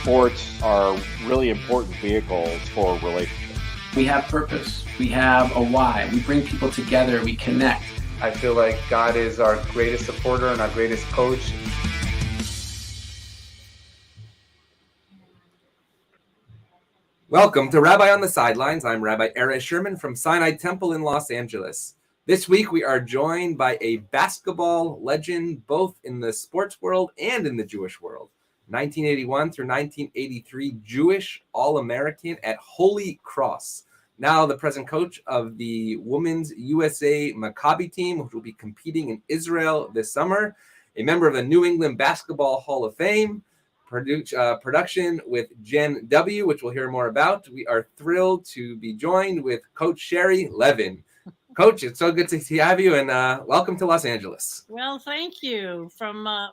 sports are really important vehicles for relationships. We have purpose. We have a why. We bring people together. We connect. I feel like God is our greatest supporter and our greatest coach. Welcome to Rabbi on the Sidelines. I'm Rabbi Sherman from Sinai Temple in Los Angeles. This week we are joined by a basketball legend, both in the sports world and in the Jewish world. 1981 through 1983 Jewish All-American at Holy Cross. Now the present coach of the Women's USA Maccabiah team, which will be competing in Israel this summer. A member of the New England Basketball Hall of Fame. Production with Gen W, which we'll hear more about. We are thrilled to be joined with Coach Sherry Levin. Coach, it's so good to have you, and welcome to Los Angeles. Well, thank you. From a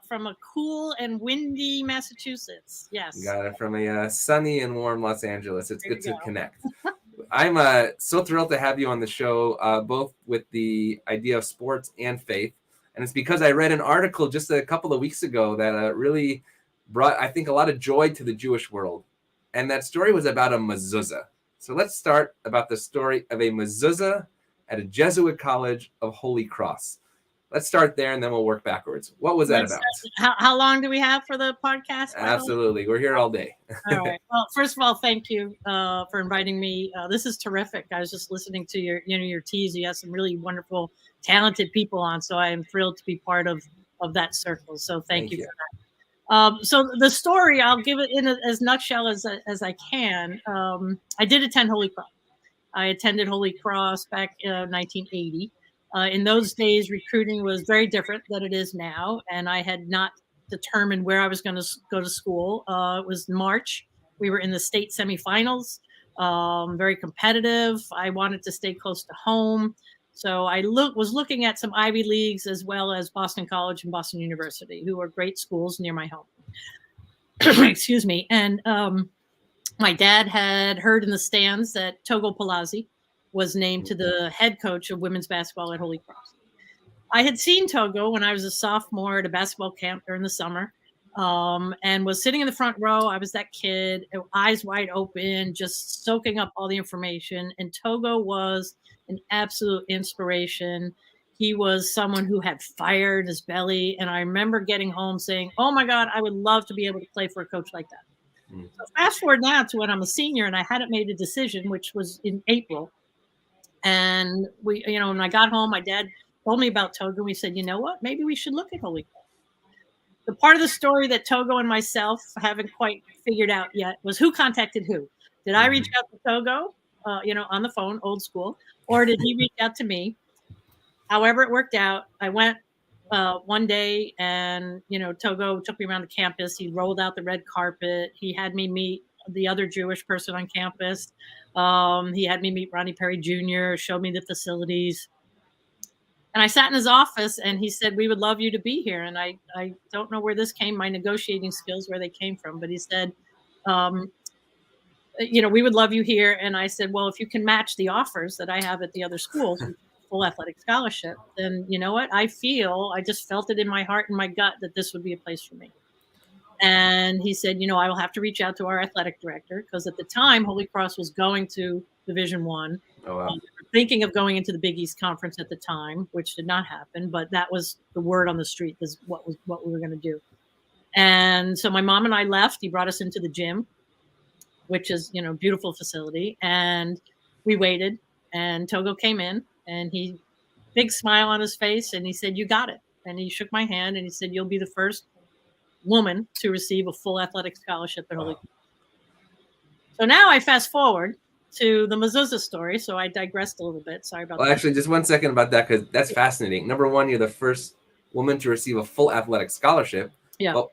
cool and windy Massachusetts. Yes. You got it from a sunny and warm Los Angeles. It's good to connect. I'm so thrilled to have you on the show, both with the idea of sports and faith. And it's because I read an article just a couple of weeks ago that really brought, I think, a lot of joy to the Jewish world. And that story was about a mezuzah. So let's start about the story of a mezuzah at a Jesuit college of Holy Cross. Let's start there, and then we'll work backwards. What was that about? How long do we have for the podcast? Absolutely. We're here all day. All right. Well, first of all, thank you for inviting me. This is terrific. I was just listening to your tease. You have some really wonderful, talented people on, so I am thrilled to be part of that circle. So thank you for that. So the story, I'll give it in as nutshell as I can. I did attend Holy Cross. I attended Holy Cross back in 1980. In those days, recruiting was very different than it is now, and I had not determined where I was going to go to school. It was March. We were in the state semifinals, very competitive. I wanted to stay close to home, so I was looking at some Ivy Leagues as well as Boston College and Boston University, who are great schools near my home. Excuse me. And my dad had heard in the stands that Togo Palazzi was named to the head coach of women's basketball at Holy Cross. I had seen Togo when I was a sophomore at a basketball camp during the summer, and was sitting in the front row. I was that kid, eyes wide open, just soaking up all the information. And Togo was an absolute inspiration. He was someone who had fire in his belly. And I remember getting home saying, oh my God, I would love to be able to play for a coach like that. So fast forward now to when I'm a senior and I hadn't made a decision, which was in April. And we, when I got home, my dad told me about Togo. We said, you know what, maybe we should look at Holy Cross. The part of the story that Togo and myself haven't quite figured out yet was who contacted who. Did I reach out to Togo, on the phone, old school, or did he reach out to me? However it worked out, I went one day and, Togo took me around the campus. He rolled out the red carpet. He had me meet the other Jewish person on campus. He had me meet Ronnie Perry Jr., showed me the facilities. And I sat in his office and he said, we would love you to be here. And I don't know where this came, my negotiating skills, where they came from. But he said, we would love you here. And I said, well, if you can match the offers that I have at the other schools, full athletic scholarship, then you know what? I just felt it in my heart and my gut that this would be a place for me. And he said, I will have to reach out to our athletic director, because at the time Holy Cross was going to Division I. Oh, wow. Thinking of going into the Big East Conference at the time, which did not happen, but that was the word on the street, is what we were going to do. And so my mom and I left. He brought us into the gym, which is, beautiful facility. And we waited, and Togo came in. And he, big smile on his face, and he said, you got it. And he shook my hand and he said, you'll be the first woman to receive a full athletic scholarship at Holy Cross. So now I fast forward to the mezuzah story. So I digressed a little bit. Sorry about that. Well, actually, just 1 second about that, because that's fascinating. Number one, you're the first woman to receive a full athletic scholarship. Yeah. Well,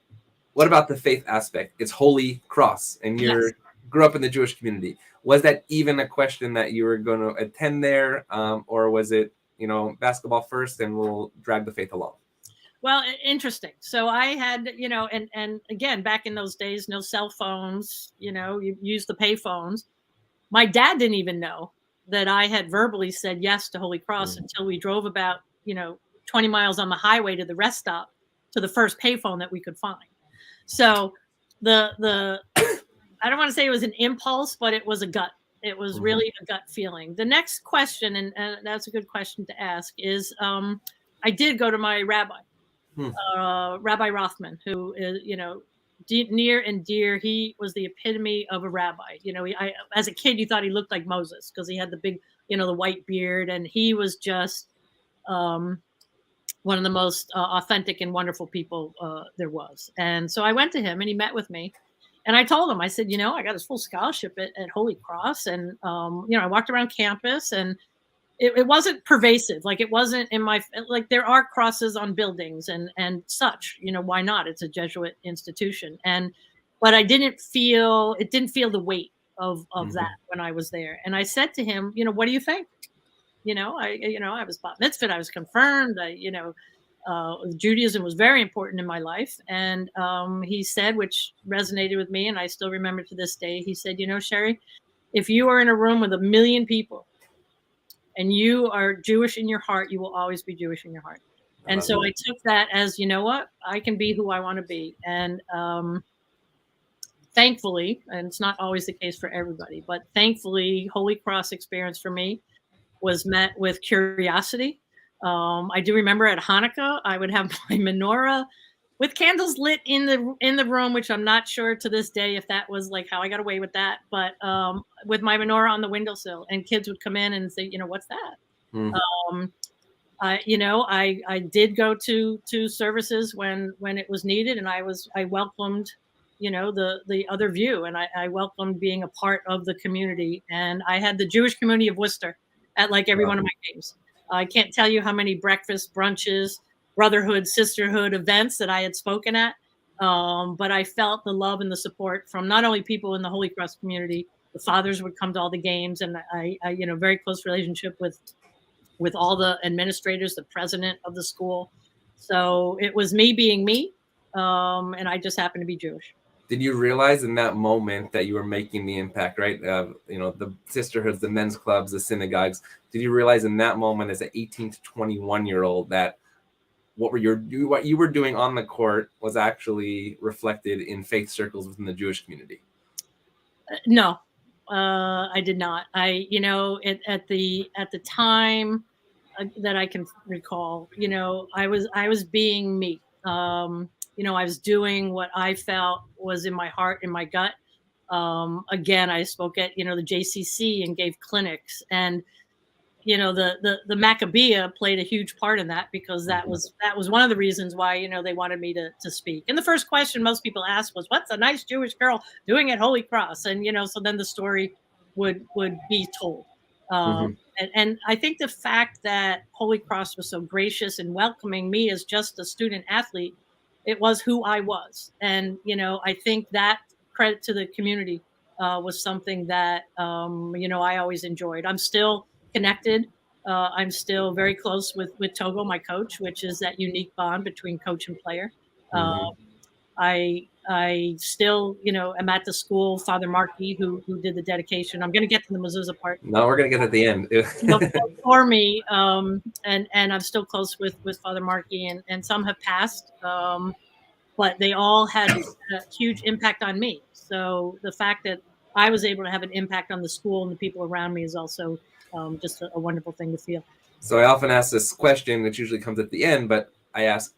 what about the faith aspect? It's Holy Cross, and you grew up in the Jewish community. Was that even a question that you were going to attend there, or was it, basketball first, and we'll drag the faith along? Well, interesting. So I had, and again, back in those days, no cell phones, you use the pay phones. My dad didn't even know that I had verbally said yes to Holy Cross until we drove about, 20 miles on the highway to the rest stop to the first payphone that we could find. So the I don't want to say it was an impulse, but it was a gut. It was really a gut feeling. The next question, and that's a good question to ask, is I did go to my rabbi, Rabbi Rothman, who is, near and dear. He was the epitome of a rabbi. As a kid, you thought he looked like Moses because he had the big, the white beard, and he was just one of the most authentic and wonderful people there was. And so I went to him, and he met with me. And I told him, I said, I got this full scholarship at Holy Cross. And, I walked around campus, and it wasn't pervasive. Like, it wasn't in like, there are crosses on buildings and such, why not? It's a Jesuit institution. But it didn't feel the weight of that when I was there. And I said to him, what do you think? I was bat mitzvah, I was confirmed. Judaism was very important in my life. And he said, which resonated with me, and I still remember to this day, he said, Sherry, if you are in a room with 1 million people and you are Jewish in your heart, you will always be Jewish in your heart. And so I took that as, what, I can be who I want to be. And thankfully, and it's not always the case for everybody, but thankfully, Holy Cross experience for me was met with curiosity. I do remember at Hanukkah, I would have my menorah with candles lit in the room, which I'm not sure to this day if that was like how I got away with that. But with my menorah on the windowsill, and kids would come in and say, what's that? I did go to services when it was needed, and I welcomed, the other view, and I welcomed being a part of the community. And I had the Jewish community of Worcester at like every one of my games. I can't tell you how many breakfasts, brunches, brotherhood, sisterhood events that I had spoken at. But I felt the love and the support from not only people in the Holy Cross community. The fathers would come to all the games, and I very close relationship with all the administrators, the president of the school. So it was me being me, and I just happened to be Jewish. Did you realize in that moment that you were making the impact, right? The sisterhoods, the men's clubs, the synagogues. Did you realize in that moment as an 18 to 21-year-old that what you were doing on the court was actually reflected in faith circles within the Jewish community? No, I did not. At the time that I can recall, I was being me. I was doing what I felt was in my heart, in my gut. Again, I spoke at, the JCC and gave clinics, and, the Maccabiah played a huge part in that, because that was one of the reasons why, they wanted me to speak. And the first question most people asked was, what's a nice Jewish girl doing at Holy Cross? And, so then the story would be told. And I think the fact that Holy Cross was so gracious and welcoming me as just a student athlete, it was who I was. And, I think that credit to the community was something that, I always enjoyed. I'm still connected. I'm still very close with Togo, my coach, which is that unique bond between coach and player. I still, am at the school, Father Markey, who did the dedication. I'm going to get to the mezuzah part. No, we're going to get at the end. For me, and I'm still close with Father Markey, and some have passed, but they all had a huge impact on me. So the fact that I was able to have an impact on the school and the people around me is also just a wonderful thing to feel. So I often ask this question, which usually comes at the end, but I ask,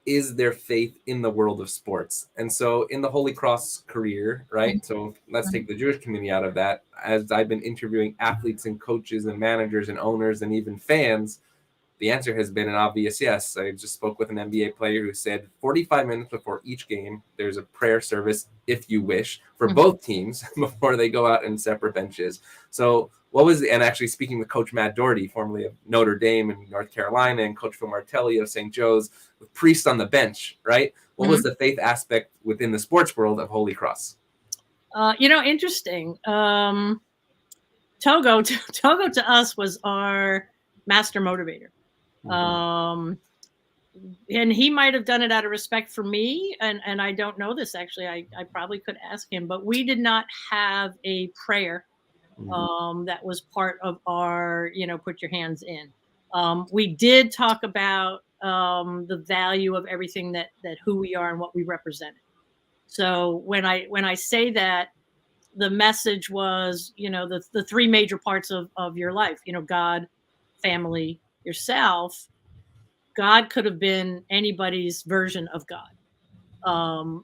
is there faith in the world of sports? And so in the Holy Cross career, right? So let's take the Jewish community out of that. As I've been interviewing athletes and coaches and managers and owners and even fans, the answer has been an obvious yes. I just spoke with an NBA player who said 45 minutes before each game, there's a prayer service, if you wish, for both teams before they go out in separate benches. So and actually speaking with Coach Matt Doherty, formerly of Notre Dame in North Carolina, and Coach Phil Martelli of St. Joe's, with priests on the bench, right? What was the faith aspect within the sports world of Holy Cross? Interesting. Togo to us was our master motivator. And he might have done it out of respect for me. And I don't know this, actually. I probably could ask him, but we did not have a prayer that was part of our, put your hands in. We did talk about the value of everything that who we are and what we represented. So when I say that, the message was, the three major parts of your life, God, family, yourself. God could have been anybody's version of God.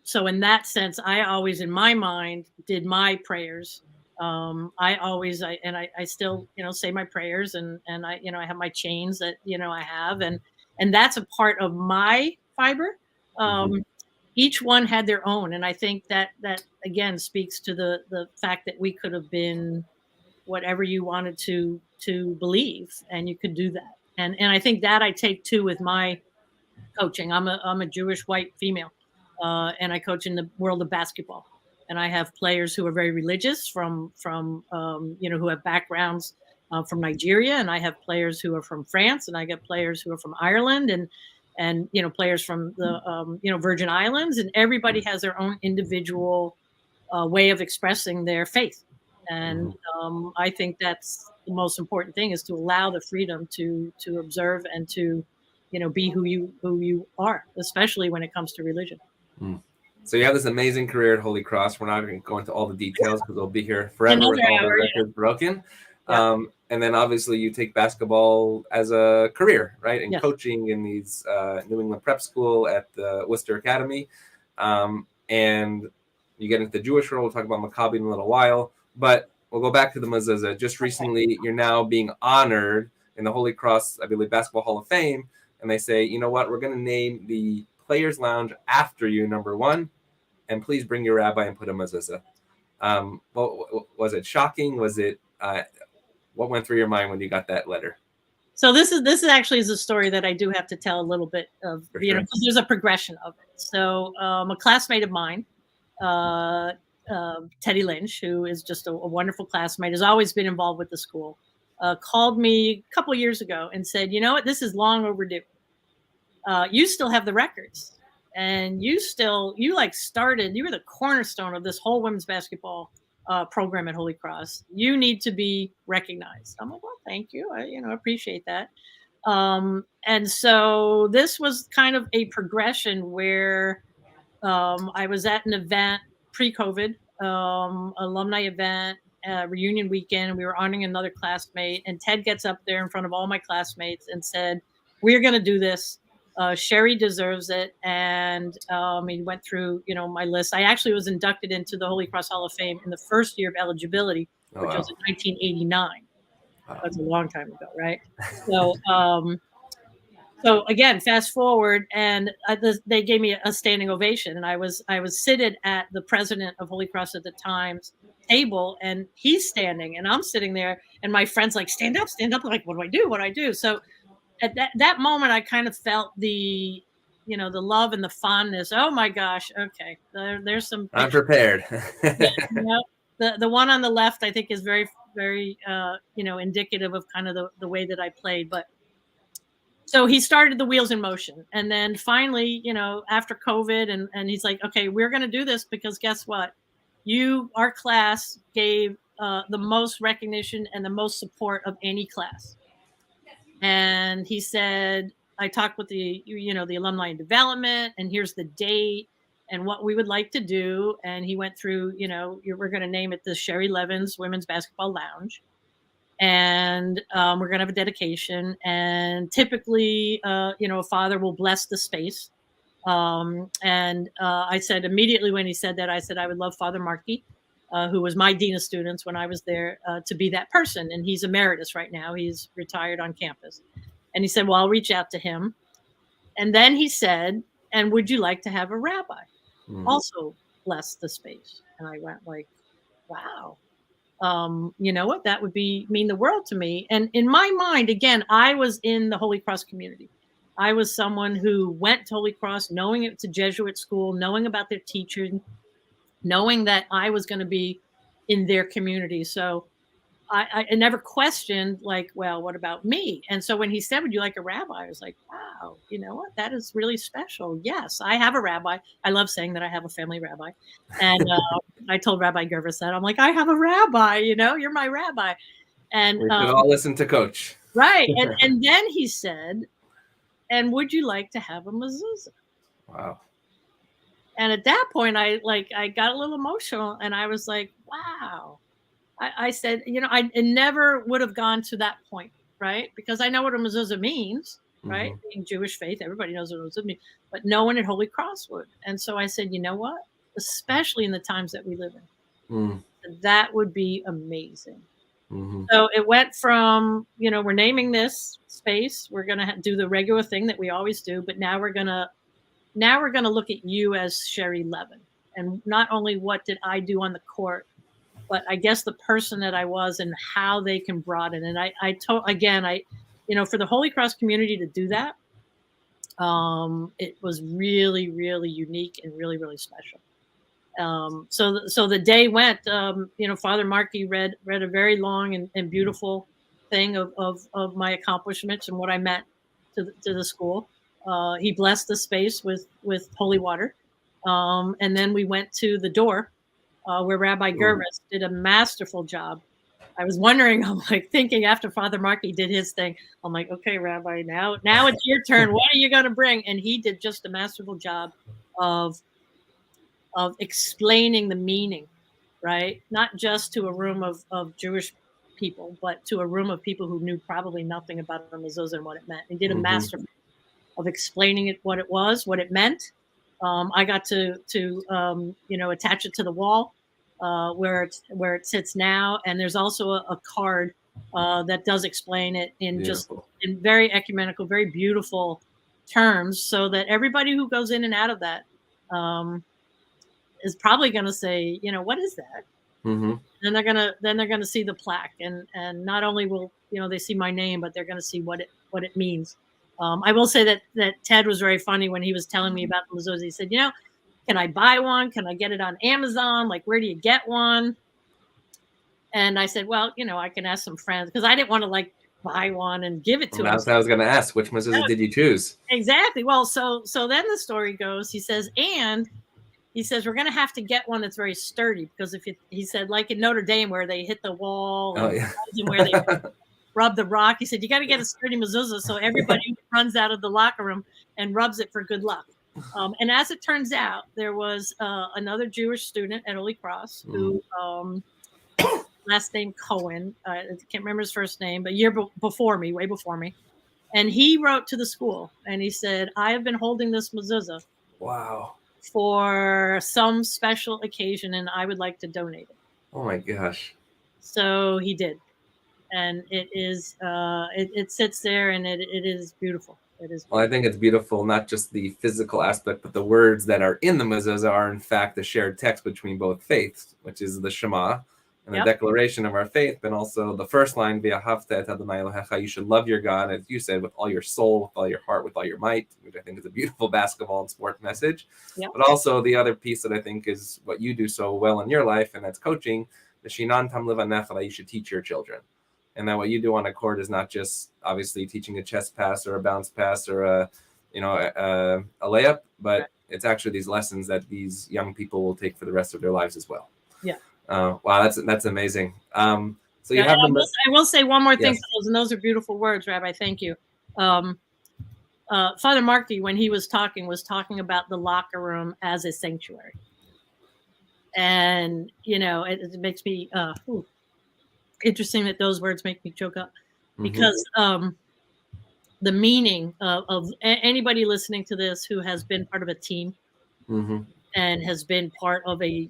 So in that sense, I always, in my mind, did my prayers. I still, say my prayers, and I have my chains that, I have, and that's a part of my fiber. Um, Each one had their own. And I think that again speaks to the fact that we could have been whatever you wanted to believe, and you could do that. And I think that I take too with my coaching. I'm a Jewish white female, and I coach in the world of basketball. And I have players who are very religious from who have backgrounds from Nigeria, and I have players who are from France, and I get players who are from Ireland, and players from the Virgin Islands, and everybody has their own individual way of expressing their faith. And I think that's the most important thing, is to allow the freedom to observe and to be who you are, especially when it comes to religion. So you have this amazing career at Holy Cross. We're not going to go into all the details because we'll be here forever Another with all hour, the records broken. Yeah. And then obviously you take basketball as a career, right? And Yes. coaching in these New England prep school at the Worcester Academy. And you get into the Jewish world. We'll talk about Maccabiah in a little while. But we'll go back to the mezuzah. Just recently, you're now being honored in the Holy Cross, I believe, Basketball Hall of Fame. And they say, you know what? We're going to name the Players Lounge after you, number one. And please bring your rabbi and put a mezuzah. Was it shocking? Was it what went through your mind when you got that letter? So this is actually a story that I do have to tell a little bit of, because there's a progression of it. So a classmate of mine, Teddy Lynch, who is just a wonderful classmate, has always been involved with the school, called me a couple of years ago and said, you know what, this is long overdue. You still have the records. And you were the cornerstone of this whole women's basketball program at Holy Cross. You need to be recognized. I'm like, well, thank you. I appreciate that. And so this was kind of a progression where I was at an event pre-COVID, alumni event, reunion weekend, and we were honoring another classmate. And Ted gets up there in front of all my classmates and said, we're going to do this. Sherry deserves it. And he went through, my list. I actually was inducted into the Holy Cross Hall of Fame in the first year of eligibility, which was in 1989. Wow. That's a long time ago, right? So again, fast forward, and they gave me a standing ovation, and I was seated at the president of Holy Cross at the time's table, and he's standing, and I'm sitting there, and my friends like, stand up. I'm like, what do I do? What do I do? So at that moment, I kind of felt the love and the fondness. Oh my gosh. Okay. There's some. I'm prepared. The one on the left, I think, is very, very, indicative of kind of the way that I played. But so he started the wheels in motion. And then finally, after COVID, and he's like, okay, we're going to do this because guess what? Our class gave the most recognition and the most support of any class. And he said, I talked with the alumni and development, and here's the date and what we would like to do. And he went through, we're going to name it the Sherry Levin's Women's Basketball Lounge. And we're going to have a dedication. And typically, a father will bless the space. And I said immediately when he said that, I said, I would love Father Markey, who was my dean of students when I was there, to be that person. And he's emeritus right now. He's retired on campus. And he said, well, I'll reach out to him. And then he said, and would you like to have a rabbi also bless the space? And I went like, wow. You know what? That would mean the world to me. And in my mind, again, I was in the Holy Cross community. I was someone who went to Holy Cross, knowing it's a Jesuit school, knowing about their teaching, knowing that I was going to be in their community. So I never questioned, like, well, what about me? And so when he said, would you like a rabbi? I was like, wow, you know what? That is really special. Yes, I have a rabbi. I love saying that I have a family rabbi. And I told Rabbi Gervis that. I'm like, I have a rabbi, you're my rabbi. And we should all listen to Coach. Right. And then he said, and would you like to have a mezuzah? Wow. And at that point, I got a little emotional, and I was like, wow. I said, I never would have gone to that point, right? Because I know what a mezuzah means, right? Mhm. Being Jewish faith, everybody knows what a mezuzah means, but no one at Holy Cross would. And so I said, you know what? Especially in the times that we live Mm. in, that would be amazing. Mhm. So it went from, we're naming this space. We're going to do the regular thing that we always do, but now we're going to look at you as Sherry Levin, and not only what did I do on the court, but I guess the person that I was and how they can broaden. And for the Holy Cross community to do that, it was really, really unique and really, really special. So the day went, Father Markey read a very long and beautiful thing of my accomplishments and what I meant to the school. He blessed the space with holy water. And then we went to the door where Rabbi Gervis did a masterful job. I was wondering, I'm like thinking after Father Markey did his thing, I'm like, okay, Rabbi, now it's your turn. What are you going to bring? And he did just a masterful job of explaining the meaning, right? Not just to a room of Jewish people, but to a room of people who knew probably nothing about the mezuzah and what it meant. He did a master of explaining it, what it was, what it meant. I got to attach it to the wall where it sits now, and there's also a card that does explain it in very ecumenical, very beautiful terms, so that everybody who goes in and out of that is probably going to say, what is that? Mm-hmm. And they're gonna see the plaque, and not only will they see my name, but they're going to see what it means. I will say that Ted was very funny when he was telling me about the mezuzah. He said, can I buy one? Can I get it on Amazon? Like, where do you get one? And I said, well, I can ask some friends, because I didn't want to buy one and give it to him. That's what I was going to ask. Which mezuzah did you choose? Exactly. Well, so then the story goes, he says, we're going to have to get one that's very sturdy, because he said, like in Notre Dame where they hit the wall and where they rub the rock, he said, you got to get a sturdy mezuzah so everybody runs out of the locker room and rubs it for good luck. And as it turns out, there was another Jewish student at Holy Cross who, last name Cohen, I can't remember his first name, but way before me. And he wrote to the school and he said, I have been holding this mezuzah. Wow. For some special occasion, and I would like to donate it. Oh my gosh. So he did. And it is it sits there, and it is beautiful. It is beautiful. Well, I think it's beautiful, not just the physical aspect, but the words that are in the mezuzah are in fact the shared text between both faiths, which is the Shema and the declaration of our faith, but also the first line, V'ahavta et Adonai Elohecha, you should love your God, as you said, with all your soul, with all your heart, with all your might, which I think is a beautiful basketball and sport message. But also the other piece that I think is what you do so well in your life, and that's coaching, the Shinan Tam Levanecha, that you should teach your children. And that what you do on a court is not just obviously teaching a chest pass or a bounce pass or a layup, but it's actually these lessons that these young people will take for the rest of their lives as well. Yeah. Wow, that's amazing. So you have I will say one more thing for those, and those are beautiful words, Rabbi. Thank you. Father Markey, when he was talking about the locker room as a sanctuary, and it makes me interesting that those words make me choke up, because the meaning of anybody listening to this who has been part of a team and has been part of a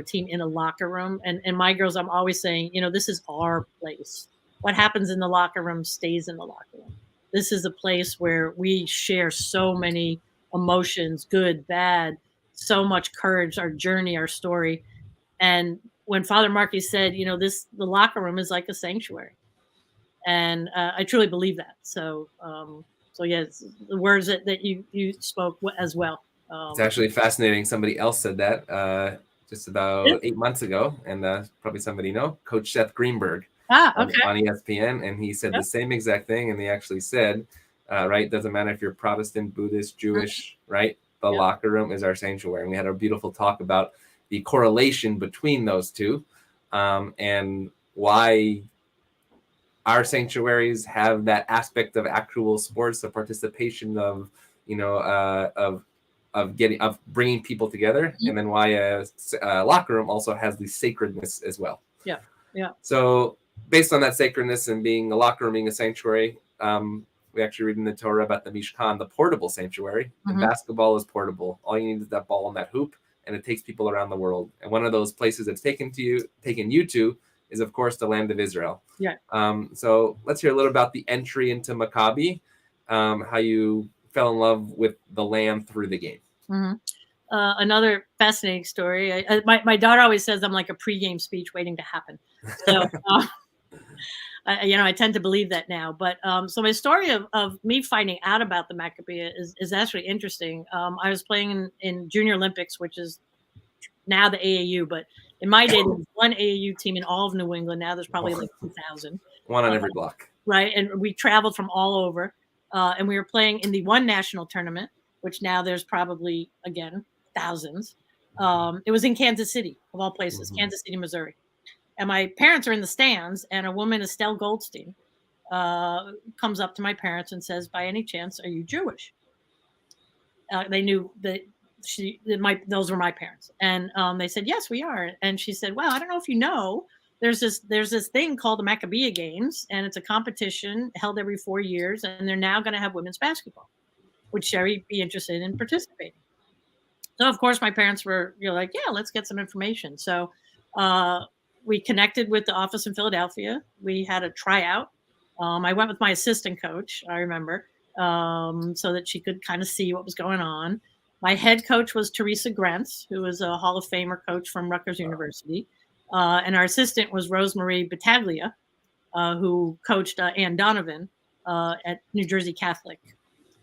team in a locker room, and my girls, I'm always saying, this is our place. What happens in the locker room stays in the locker room. This is a place where we share so many emotions, good, bad, so much courage, our journey, our story. And when Father Markey said, the locker room is like a sanctuary, and I truly believe that. So yes, the words that you spoke as well. It's actually fascinating. Somebody else said that just about 8 months ago, and probably somebody Coach Seth Greenberg on ESPN, and he said the same exact thing. And he actually said, right, doesn't matter if you're Protestant, Buddhist, Jewish, right? The locker room is our sanctuary. And we had a beautiful talk about the correlation between those two, and why our sanctuaries have that aspect of actual sports, the participation of of bringing people together, and then why a locker room also has the sacredness as well. Yeah, yeah. So based on that sacredness and being a locker room, being a sanctuary, we actually read in the Torah about the Mishkan, the portable sanctuary. And basketball is portable. All you need is that ball and that hoop, and it takes people around the world. And one of those places that's taken you to is, of course, the land of Israel. Yeah. So let's hear a little about the entry into Maccabi, how you fell in love with the land through the game. Another fascinating story. My daughter always says I'm like a pregame speech waiting to happen. So, I tend to believe that now. But so my story of me finding out about the Maccabiah is actually interesting. I was playing in Junior Olympics, which is now the AAU, but in my day, there was one AAU team in all of New England. Now there's probably like 2,000. One on every block. Right. And we traveled from all over. And we were playing in the one national tournament, which now there's probably, again, thousands. It was in Kansas City, of all places, Kansas City, Missouri. And my parents are in the stands, and a woman, Estelle Goldstein, comes up to my parents and says, "By any chance, are you Jewish?" They knew that those were my parents, and they said, "Yes, we are." And she said, "Well, I don't know if you know, there's this thing called the Maccabiah Games, and it's a competition held every 4 years, and they're now going to have women's basketball. Would Sherry be interested in participating?" So, of course, my parents were like, "Yeah, let's get some information." So we connected with the office in Philadelphia. We had a tryout. I went with my assistant coach, I remember, so that she could kind of see what was going on. My head coach was Teresa Grentz, who was a Hall of Famer coach from Rutgers University. And our assistant was Rosemarie Battaglia, who coached Ann Donovan at New Jersey Catholic,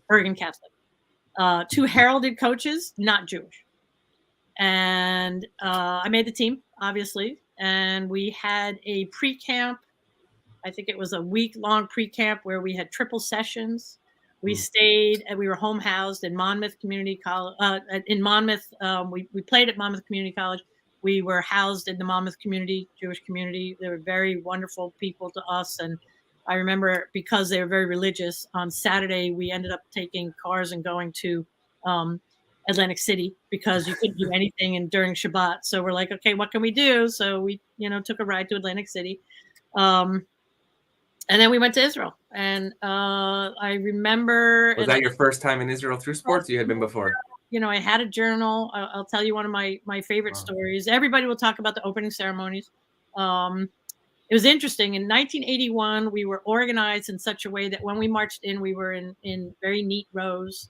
Bergen Catholic. Two heralded coaches, not Jewish. And I made the team, obviously. And we had a pre-camp. I think it was a week-long pre-camp where we had triple sessions. We stayed and we were home housed in Monmouth Community College. In Monmouth, we played at Monmouth Community College. We were housed in the Monmouth community, Jewish community. They were very wonderful people to us. And I remember, because they were very religious, on Saturday, we ended up taking cars and going to Atlantic City, because you couldn't do anything during Shabbat. So we're like, okay, what can we do? So we, took a ride to Atlantic City. And then we went to Israel. And I remember. Was that your first time in Israel through sports? You had been before? I had a journal. I'll tell you one of my favorite stories. Everybody will talk about the opening ceremonies. It was interesting. In 1981, we were organized in such a way that when we marched in, we were in very neat rows.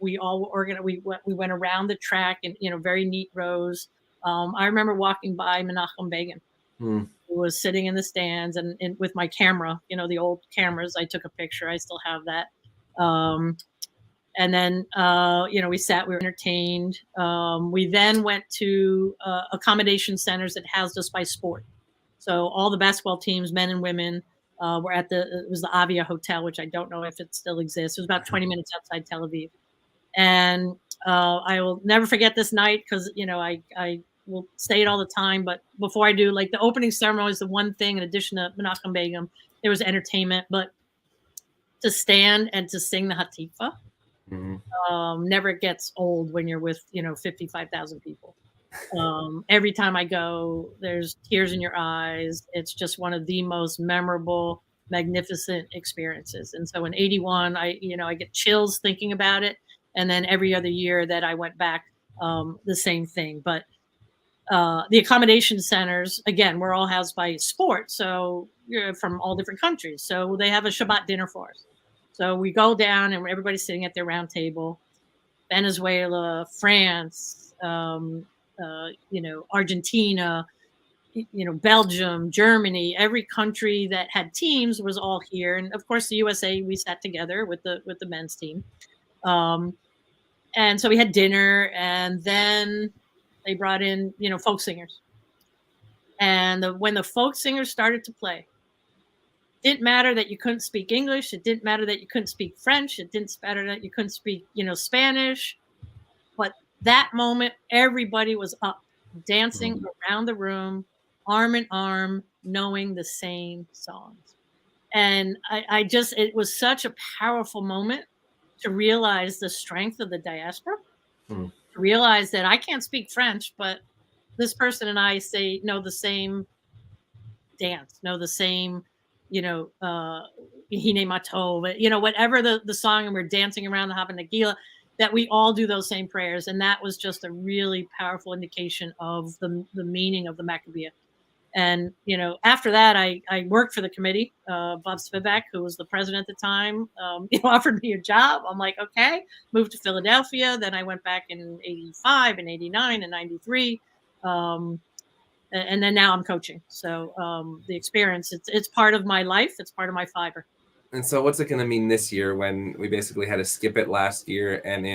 We all were organized. We went around the track in very neat rows. I remember walking by Menachem Begin, who was sitting in the stands, and with my camera, the old cameras. I took a picture. I still have that. And then we sat. We were entertained. We then went to accommodation centers that housed us by sport. So all the basketball teams, men and women, were at it was the Avia Hotel, which I don't know if it still exists. It was about 20 minutes outside Tel Aviv. And I will never forget this night, because, I will say it all the time. But before I do, like, the opening ceremony is the one thing, in addition to Menachem Begin, there was entertainment. But to stand and to sing the Hatifa never gets old when you're with, 55,000 people. Every time I go, there's tears in your eyes. It's just one of the most memorable, magnificent experiences. And so in 81, I get chills thinking about it. And then every other year that I went back, the same thing. But the accommodation centers, again, we're all housed by sport. So you're from all different countries. So they have a Shabbat dinner for us. So we go down and everybody's sitting at their round table. Venezuela, France, Argentina, Belgium, Germany, every country that had teams was all here. And of course, the USA, we sat together with the men's team. And so we had dinner, and then they brought in, folk singers. And when the folk singers started to play, it didn't matter that you couldn't speak English. It didn't matter that you couldn't speak French. It didn't matter that you couldn't speak, Spanish. But that moment, everybody was up, dancing around the room, arm in arm, knowing the same songs. And it was such a powerful moment. to realize the strength of the diaspora, Hmm. to realize that I can't speak French, but this person and I know the same dance, know the same, Hine Matov, whatever the song, and we're dancing around the Hava Nagila, that we all do those same prayers. And that was just a really powerful indication of the meaning of the Maccabiah. And, after that, I worked for the committee. Bob Spivak, who was the president at the time, offered me a job. I'm like, okay, moved to Philadelphia. Then I went back in 85 and 89 and 93. And then now I'm coaching. So the experience, it's part of my life. It's part of my fiber. And so what's it going to mean this year when we basically had to skip it last year? And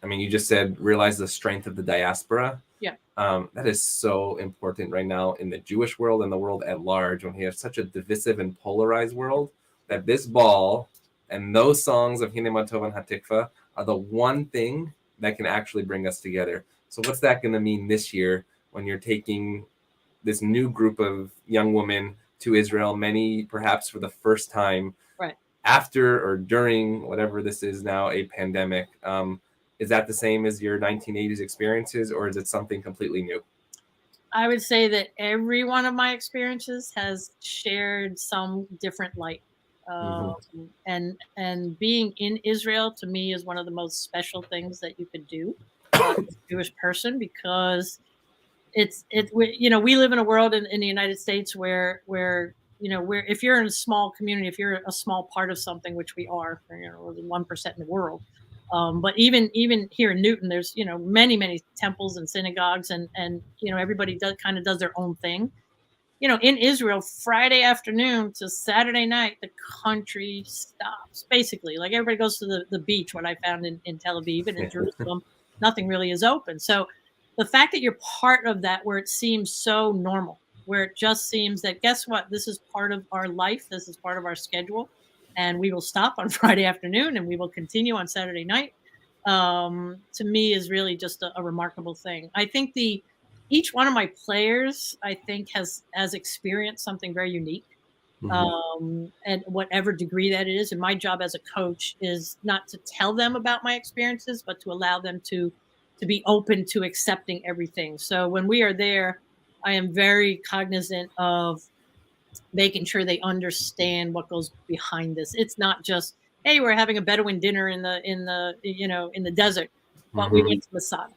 you just said, realize the strength of the diaspora. Yeah. That is so important right now in the Jewish world and the world at large, when we have such a divisive and polarized world, that this ball and those songs of Hine Matov and Hatikva are the one thing that can actually bring us together. So what's that going to mean this year when you're taking this new group of young women to Israel, many perhaps for the first time, right, after or during whatever this is now, a pandemic? Is that the same as your 1980s experiences, or is it something completely new? I would say that every one of my experiences has shared some different light. And being in Israel, to me, is one of the most special things that you could do as a Jewish person, because we live in a world in the United States where if you're in a small community, if you're a small part of something, which we are, we're the 1% in the world. But even here in Newton, there's many temples and synagogues, and everybody does their own thing. In Israel, Friday afternoon to Saturday night, the country stops. Basically, like everybody goes to the beach. What I found in Tel Aviv and in Jerusalem, nothing really is open. So the fact that you're part of that, where it seems so normal, where it just seems that, guess what, this is part of our life, this is part of our schedule, and we will stop on Friday afternoon and we will continue on Saturday night, to me is really just a remarkable thing. I think each one of my players, I think, has experienced something very unique. And whatever degree that is. And my job as a coach is not to tell them about my experiences, but to allow them to be open to accepting everything. So when we are there, I am very cognizant of making sure they understand what goes behind this. It's not just, hey, we're having a Bedouin dinner in the desert, but we went to Masada.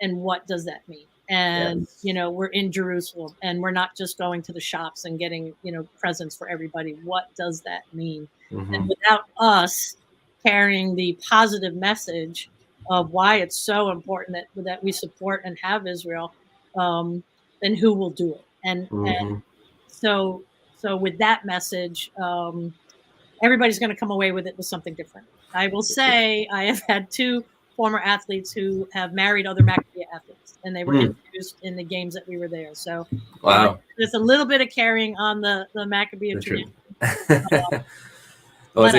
And what does that mean? And, we're in Jerusalem, and we're not just going to the shops and getting, presents for everybody. What does that mean? And without us carrying the positive message of why it's so important that we support and have Israel, then who will do it? And so with that message, everybody's going to come away with it with something different. I will say I have had two former athletes who have married other Maccabiah athletes, and they were introduced in the games that we were there. So wow, there's a little bit of carrying on the Maccabiah tradition. Well,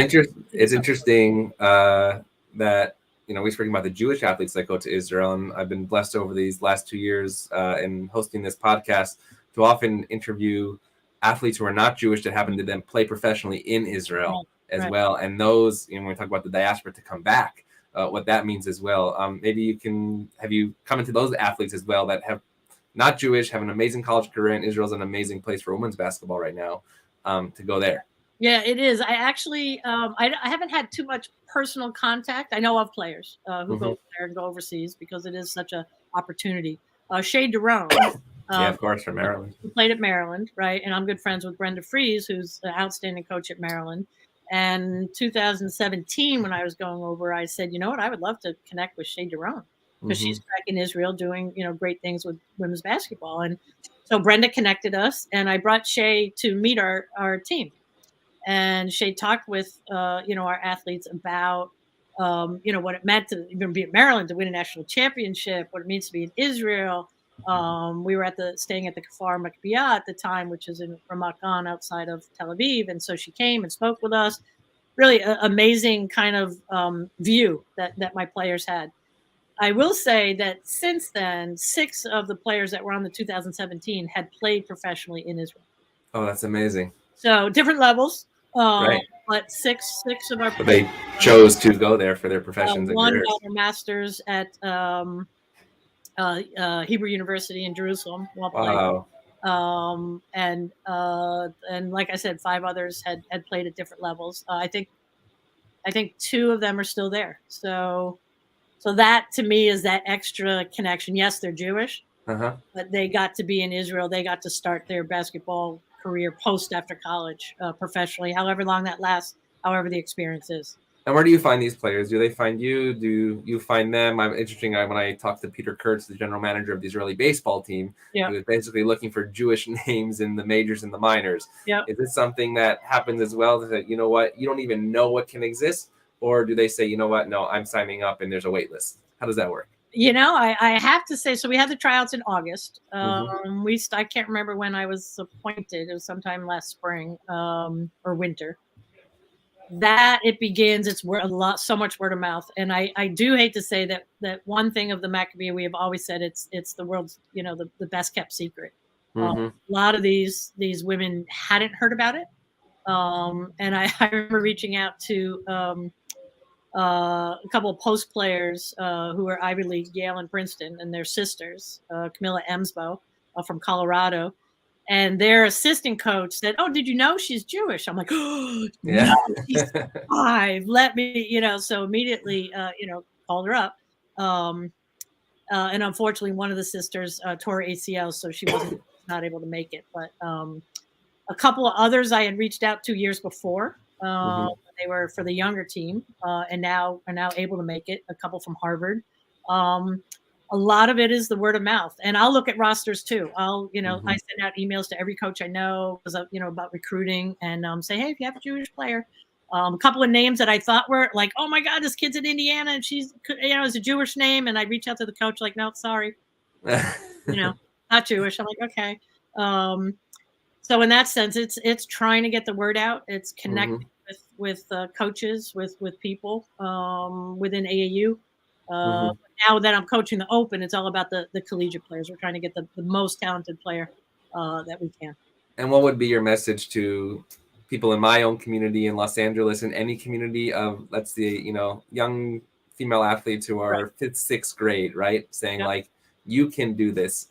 it's interesting that we're speaking about the Jewish athletes that go to Israel, and I've been blessed over these last 2 years in hosting this podcast to often interview athletes who are not Jewish that happen to then play professionally in Israel as well. And those, when we talk about the diaspora to come back, what that means as well. Maybe have you come into those athletes as well that have not Jewish, have an amazing college career, and Israel's an amazing place for women's basketball right now, to go there. Yeah, it is. I actually, I haven't had too much personal contact. I know of players who go there and go overseas because it is such an opportunity. Shea Derone. Yeah, of course, from Maryland. Who played at Maryland, right? And I'm good friends with Brenda Fries, who's an outstanding coach at Maryland. And 2017, when I was going over, I said, you know what, I would love to connect with Shea Derone, because she's back in Israel doing, great things with women's basketball. And so Brenda connected us, and I brought Shea to meet our team. And Shea talked with, our athletes about, what it meant to even be at Maryland, to win a national championship, what it means to be in Israel. We were staying at the Kfar Maccabiah at the time, which is in Ramat Gan outside of Tel Aviv. And so she came and spoke with us. Really amazing kind of view that my players had. I will say that since then, 6 of the players that were on the 2017 had played professionally in Israel. Oh, that's amazing. So different levels. Right. But six of our But players, they chose to go there for their professions and one careers. got a master's at Hebrew University in Jerusalem. Well played. Wow. And like I said, 5 others had played at different levels. I think 2 of them are still there. So that to me is that extra connection. Yes, they're Jewish, Uh-huh. but they got to be in Israel. They got to start their basketball career after college, professionally, however long that lasts, however the experience is. And where do you find these players? Do they find you? Do you find them? I'm interesting. When I talked to Peter Kurtz, the general manager of the Israeli baseball team, Yeah. he was basically looking for Jewish names in the majors and the minors. Yeah. Is this something that happens as well? That, you know what, you don't even know what can exist? Or do they say, you know what, no, I'm signing up and there's a wait list? How does that work? I have to say, so we had the tryouts in August. Mm-hmm. I can't remember when I was appointed. It was sometime last spring or winter. That it begins. It's so much word of mouth, and I do hate to say that one thing of the Maccabiah we have always said it's the world's the best kept secret. Mm-hmm. A lot of these women hadn't heard about it, and I remember reaching out to a couple of post players who are Ivy League, Yale and Princeton, and their sisters, Camilla Emsbo from Colorado. And their assistant coach said, "Oh, did you know she's Jewish?" I'm like, "Oh, Yeah. no, she's 5. Let me, So immediately, called her up. And unfortunately, one of the sisters tore ACL, so she wasn't not able to make it. But a couple of others I had reached out to years before. Mm-hmm. They were for the younger team, and now are now able to make it. A couple from Harvard. A lot of it is the word of mouth, and I'll look at rosters too. Mm-hmm. I send out emails to every coach I know, about recruiting, and say, hey, if you have a Jewish player, a couple of names that I thought were like, oh my God, this kid's in Indiana, and she's, is a Jewish name, and I reach out to the coach like, no, sorry, not Jewish. I'm like, okay. So in that sense, it's trying to get the word out. It's connecting with coaches, with people within AAU. Now that I'm coaching the Open, it's all about the collegiate players. We're trying to get the most talented player that we can. And what would be your message to people in my own community in Los Angeles and any community of, let's say, young female athletes who are 5th, 6th grade, right? Saying like, you can do this.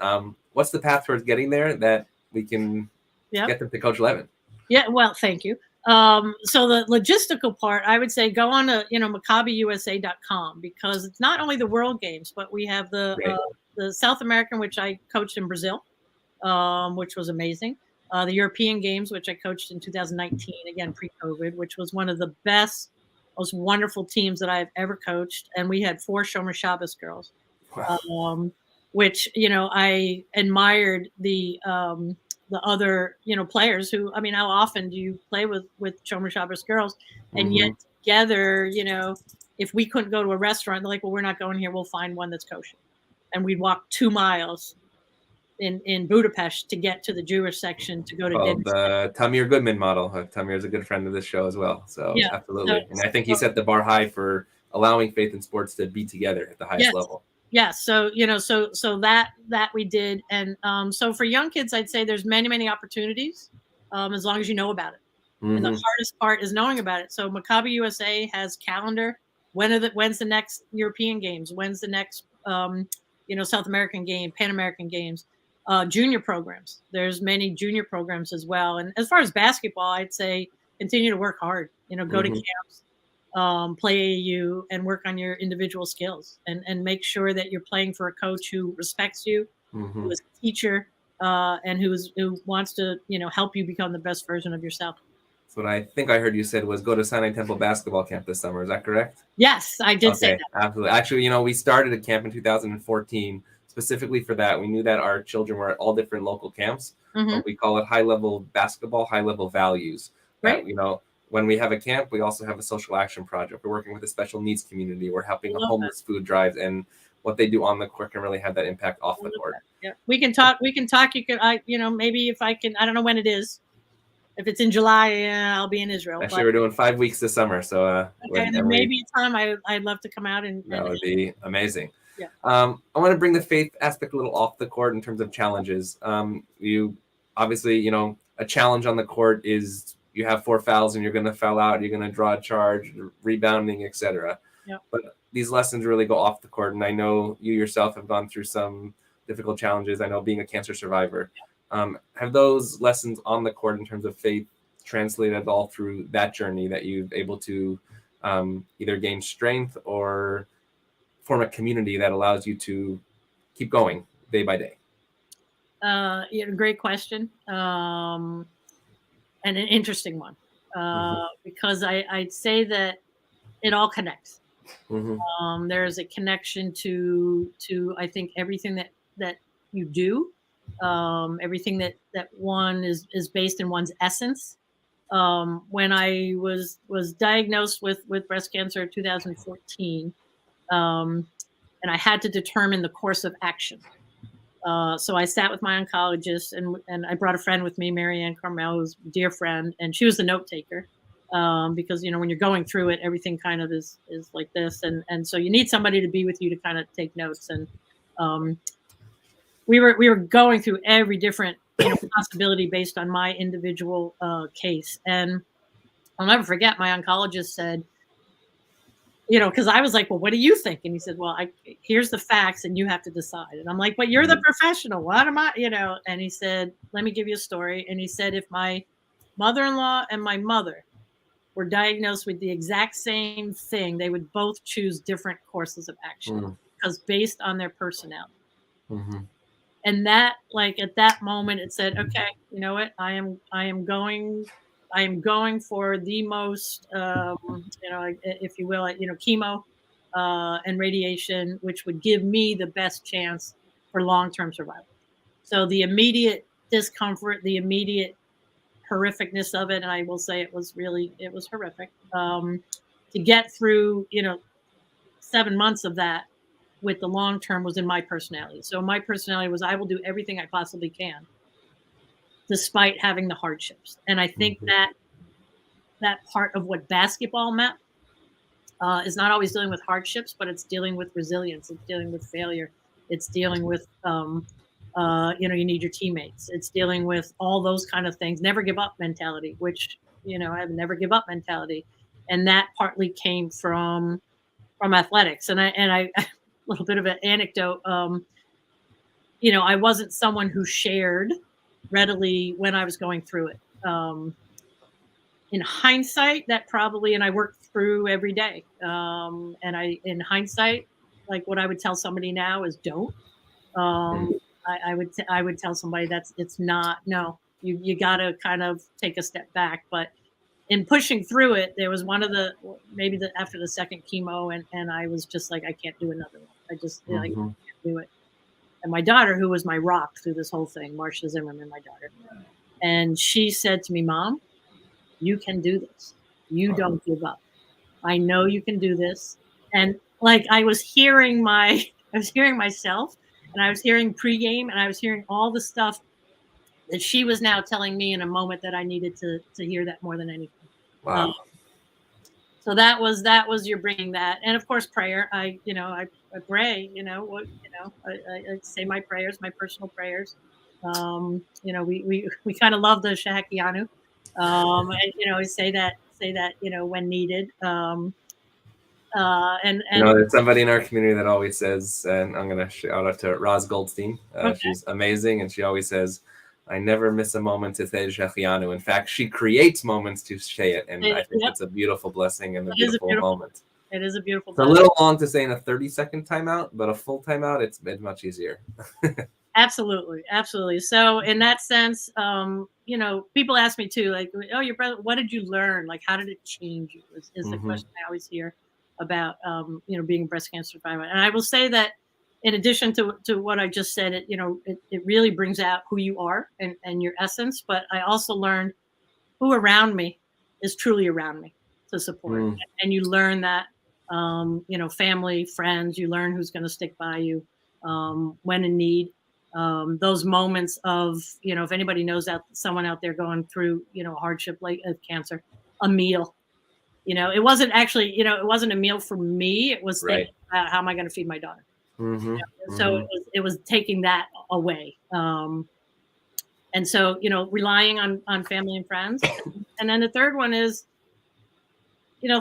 What's the path towards getting there that we can get them to Coach Levin? Yeah, well, thank you. So the logistical part, I would say go on to, MaccabiUSA.com, because it's not only the World Games, but we have the South American, which I coached in Brazil, which was amazing. The European Games, which I coached in 2019, again, pre-COVID, which was one of the best, most wonderful teams that I've ever coached. And we had 4 Shomer Shabbos girls, which, I admired the other, players who, how often do you play with Shomer Shabbos girls? And yet together, if we couldn't go to a restaurant, they're like, well, we're not going here. We'll find one that's kosher. And we'd walk 2 miles in Budapest to get to the Jewish section to go to dinner. The Tamir Goodman model. Tamir is a good friend of this show as well. So absolutely. And I think he set the bar high for allowing faith and sports to be together at the highest level. Yeah. So, so that we did. And so for young kids, I'd say there's many, many opportunities as long as you know about it. And the hardest part is knowing about it. So Maccabi USA has calendar. When's the next European Games? When's the next, South American game, Pan American Games? Junior programs. There's many junior programs as well. And as far as basketball, I'd say continue to work hard. Go to camps. Play AAU and work on your individual skills and make sure that you're playing for a coach who respects you, who is a teacher, and who wants to, help you become the best version of yourself. So what I think I heard you said was go to Sinai Temple basketball camp this summer. Is that correct? Yes, I did say that. Absolutely. Actually, we started a camp in 2014 specifically for that. We knew that our children were at all different local camps. But we call it high-level basketball, high-level values. Right. When we have a camp, we also have a social action project. We're working with a special needs community. We're helping homeless food drives, and what they do on the court can really have that impact off the court. Yeah, we can talk. You can, maybe if I can, I don't know when it is. If it's in July, I'll be in Israel. Actually, we're doing 5 weeks this summer, so and maybe a time I'd love to come out that would be amazing. Yeah. I want to bring the faith aspect a little off the court in terms of challenges. You obviously, a challenge on the court is you have 4 fouls and you're going to foul out, you're going to draw a charge, rebounding, etc. Yep. But these lessons really go off the court. And I know you yourself have gone through some difficult challenges. I know being a cancer survivor. Have those lessons on the court in terms of faith translated all through that journey that you've able to either gain strength or form a community that allows you to keep going day by day? Great question. And an interesting one. Because I'd say that it all connects. There's a connection to I think everything that you do, everything that one is based in one's essence. When I was diagnosed with breast cancer in 2014, and I had to determine the course of action. So I sat with my oncologist, and I brought a friend with me, Marianne Carmel, who's a dear friend, and she was the note taker. Because when you're going through it, everything kind of is like this, and so you need somebody to be with you to kind of take notes. And we were going through every different possibility based on my individual case. And I'll never forget, my oncologist said, because I was like, well, what do you think? And he said, well, here's the facts and you have to decide. And I'm like, but you're the professional. What am I, And he said, let me give you a story. And he said, if my mother-in-law and my mother were diagnosed with the exact same thing, they would both choose different courses of action because based on their personality. And that, like at that moment, it said, okay, you know what? I am going for the most, if you will, chemo and radiation, which would give me the best chance for long-term survival. So the immediate discomfort, the immediate horrificness of it, and I will say it was horrific. To get through, 7 months of that with the long term was in my personality. So my personality was, I will do everything I possibly can, despite having the hardships. And I think that part of what basketball meant is not always dealing with hardships, but it's dealing with resilience. It's dealing with failure. It's dealing with, you need your teammates. It's dealing with all those kind of things. Never give up mentality, which, I have never give up mentality. And that partly came from athletics. And I a little bit of an anecdote. I wasn't someone who shared readily when I was going through it. In hindsight, that probably, and I worked through every day. In hindsight, like what I would tell somebody now is don't. I would tell somebody it's not, no, you got to kind of take a step back. But in pushing through it, there was one of after the second chemo, and I was just like, I can't do another one. I just I can't do it. And my daughter, who was my rock through this whole thing, Marcia Zimmerman, my daughter, and she said to me, Mom, you can do this. You don't give up. I know you can do this. And like I was hearing myself, and I was hearing pregame, and I was hearing all the stuff that she was now telling me in a moment that I needed to hear that more than anything. Wow. So that was you're bringing that, and of course prayer. I pray. I say my prayers, my personal prayers. We kind of love the Shahakianu. And say that when needed. And there's somebody in our community that always says, and I'm going to shout out to Roz Goldstein. Okay. She's amazing, and she always says, I never miss a moment to say Shechianu. In fact, she creates moments to say it, and I think it's a beautiful blessing and a beautiful moment. It is a beautiful It's a little long to say in a 30-second timeout, but a full timeout, it's much easier. Absolutely. So in that sense, people ask me too, like, oh, your brother, what did you learn? Like, how did it change you? Is the question I always hear about, being a breast cancer survivor. And I will say that in addition to what I just said, it really brings out who you are and your essence. But I also learned who around me is truly around me to support. And you learn that, family, friends, you learn who's going to stick by you when in need. Those moments of, if anybody knows someone out there going through, hardship like cancer, a meal, it wasn't actually, it wasn't a meal for me. It was thinking about how am I going to feed my daughter? So it was taking that away. And And so, relying on family and friends. And then the third one is,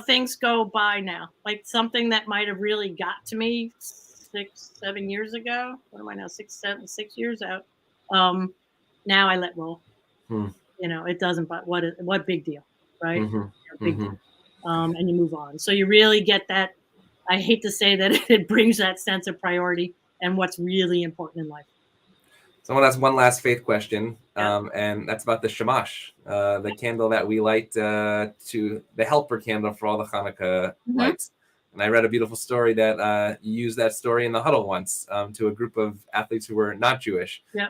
things go by now. Like something that might have really got to me 6-7 years ago. What am I now? 6 years out. Now I let roll. Hmm. It doesn't, but what big deal, right? Mm-hmm. Big deal. And you move on. So you really get that. I hate to say that it brings that sense of priority and what's really important in life. So I want to ask one last faith question, Yeah. and that's about the shamash, the candle that we light the helper candle for all the Hanukkah lights. And I read a beautiful story that you used that story in the huddle once to a group of athletes who were not Jewish. Yeah.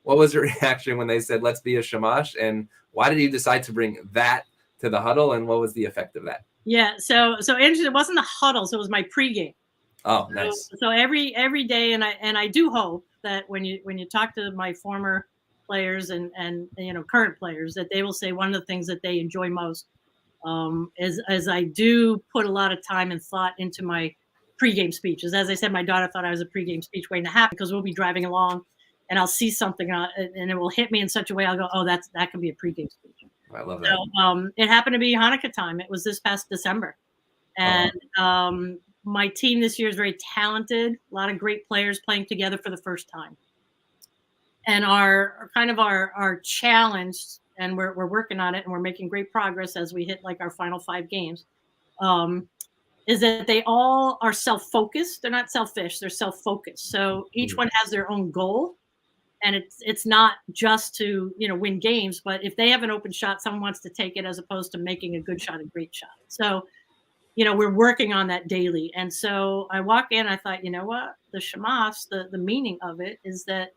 What was your reaction when they said, "Let's be a shamash"? And why did you decide to bring that to the huddle? And what was the effect of that? Yeah. So interesting. It wasn't the huddle. So it was my pregame. Oh, nice. So every day, and I do hope that when you talk to my former players and current players, that they will say one of the things that they enjoy most is as I do put a lot of time and thought into my pregame speeches. As I said, my daughter thought I was a pregame speech waiting to happen because we'll be driving along, and I'll see something and it will hit me in such a way I'll go, oh, that could be a pregame speech. I love that. So it happened to be Hanukkah time. It was this past December, and my team this year is very talented. A lot of great players playing together for the first time. And our challenge, and we're working on it, and we're making great progress as we hit like our final 5 games, is that they all are self-focused. They're not selfish. They're self-focused. So each one has their own goal, and it's not just to win games, but if they have an open shot, someone wants to take it as opposed to making a good shot a great shot. So we're working on that daily. And so I walk in, I thought, what? The Shamash, the meaning of it is that,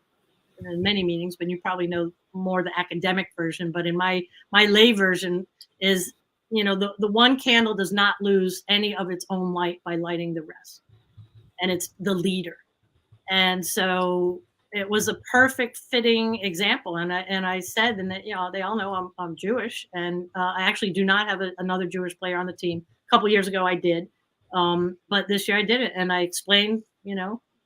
in many meanings, but you probably know more the academic version. But in my lay version is, the one candle does not lose any of its own light by lighting the rest. And it's the leader. And so it was a perfect fitting example. And I said, and that, they all know I'm Jewish. And I actually do not have another Jewish player on the team. A couple of years ago I did. But this year I didn't. And I explained,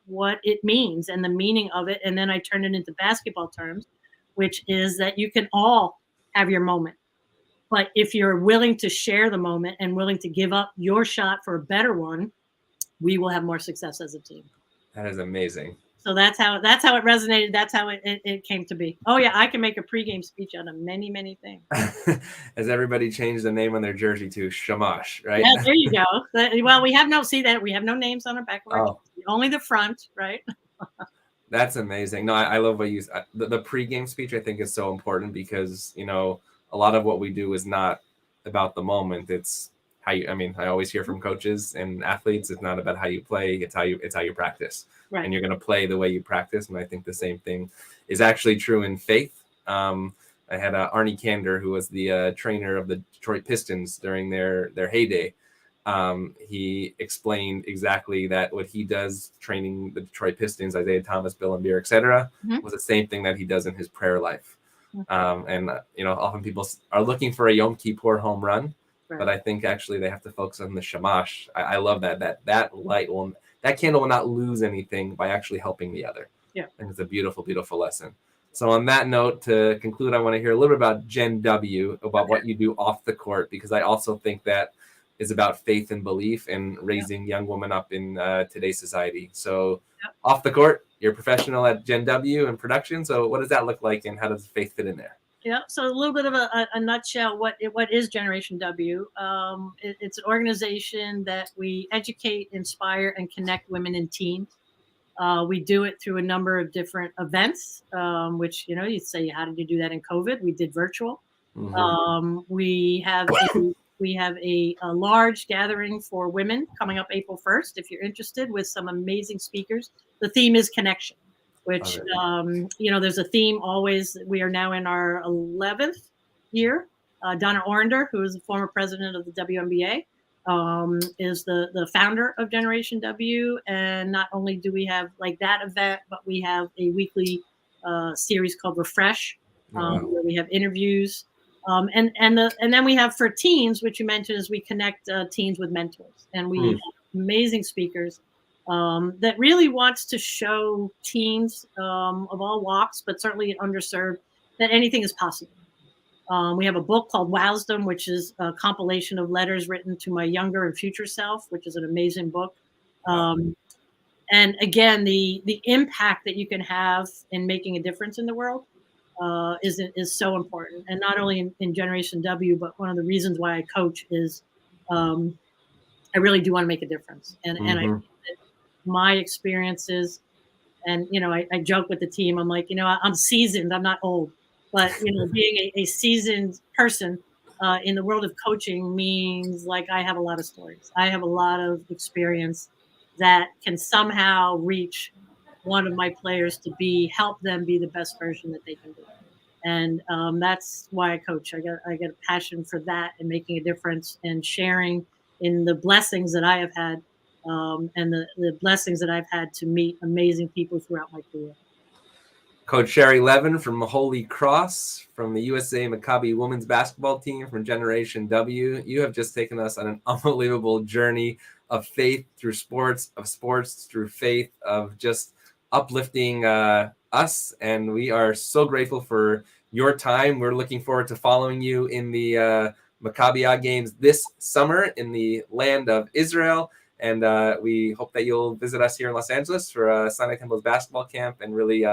what it means and the meaning of it. And then I turned it into basketball terms, which is that you can all have your moment. But if you're willing to share the moment and willing to give up your shot for a better one, we will have more success as a team. That is amazing. So that's how it resonated. That's how it came to be. Oh yeah, I can make a pregame speech out of many, many things. Has everybody changed the name on their jersey to Shamash, right? Yeah, there you go. Well, we have no names on our back of our jersey. Only the front, right? That's amazing. No, I love what you the pregame speech. I think is so important because a lot of what we do is not about the moment. It's how you. I mean, I always hear from coaches and athletes. It's not about how you play. It's how you practice. Right. And you're going to play the way you practice. And I think the same thing is actually true in faith. I had Arnie Kander, who was the trainer of the Detroit Pistons during their heyday. He explained exactly that what he does training the Detroit Pistons, Isaiah Thomas, Bill Laimbeer, etc., was the same thing that he does in his prayer life. And often people are looking for a Yom Kippur home run, but I think actually they have to focus on the Shamash. I love that light that candle will not lose anything by actually helping the other. Yeah, and it's a beautiful, beautiful lesson. So on that note, to conclude, I want to hear a little bit about Gen W, about what you do off the court, because I also think that is about faith and belief and raising young women up in today's society. So off the court, you're a professional at Gen W and production. So what does that look like, and how does faith fit in there? Yeah, so a little bit of a nutshell. What is Generation W? It's an organization that we educate, inspire, and connect women and teens. We do it through a number of different events, which you'd say, how did you do that in COVID? We did virtual. We have a large gathering for women coming up April 1st. If you're interested, with some amazing speakers. The theme is connection, which, there's a theme always. We are now in our 11th year. Donna Orender, who is the former president of the WNBA, is the founder of Generation W. And not only do we have like that event, but we have a weekly series called Refresh, where we have interviews. And then we have for teens, which you mentioned, is we connect teens with mentors, and we have amazing speakers that really wants to show teens of all walks, but certainly underserved, that anything is possible. We have a book called Wisdom, which is a compilation of letters written to my younger and future self, which is an amazing book. And again, the impact that you can have in making a difference in the world is so important. And not only in Generation W, but one of the reasons why I coach is I really do want to make a difference. And I think that my experiences, and I joke with the team. I'm like, I'm seasoned. I'm not old, but being a seasoned person in the world of coaching means like I have a lot of stories. I have a lot of experience that can somehow reach one of my players to help them be the best version that they can be. And that's why I coach. I get a passion for that and making a difference and sharing in the blessings that I have had. And the blessings that I've had to meet amazing people throughout my career. Coach Sherry Levin from Holy Cross, from the USA Maccabiah women's basketball team from Generation W. You have just taken us on an unbelievable journey of faith through sports, of sports through faith, of just uplifting us. And we are so grateful for your time. We're looking forward to following you in the Maccabiah games this summer in the land of Israel. And we hope that you'll visit us here in Los Angeles for Sinai Temple's basketball camp and really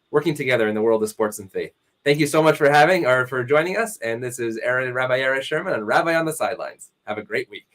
working together in the world of sports and faith. Thank you so much for joining us. And this is Rabbi Sherman and Rabbi on the Sidelines. Have a great week.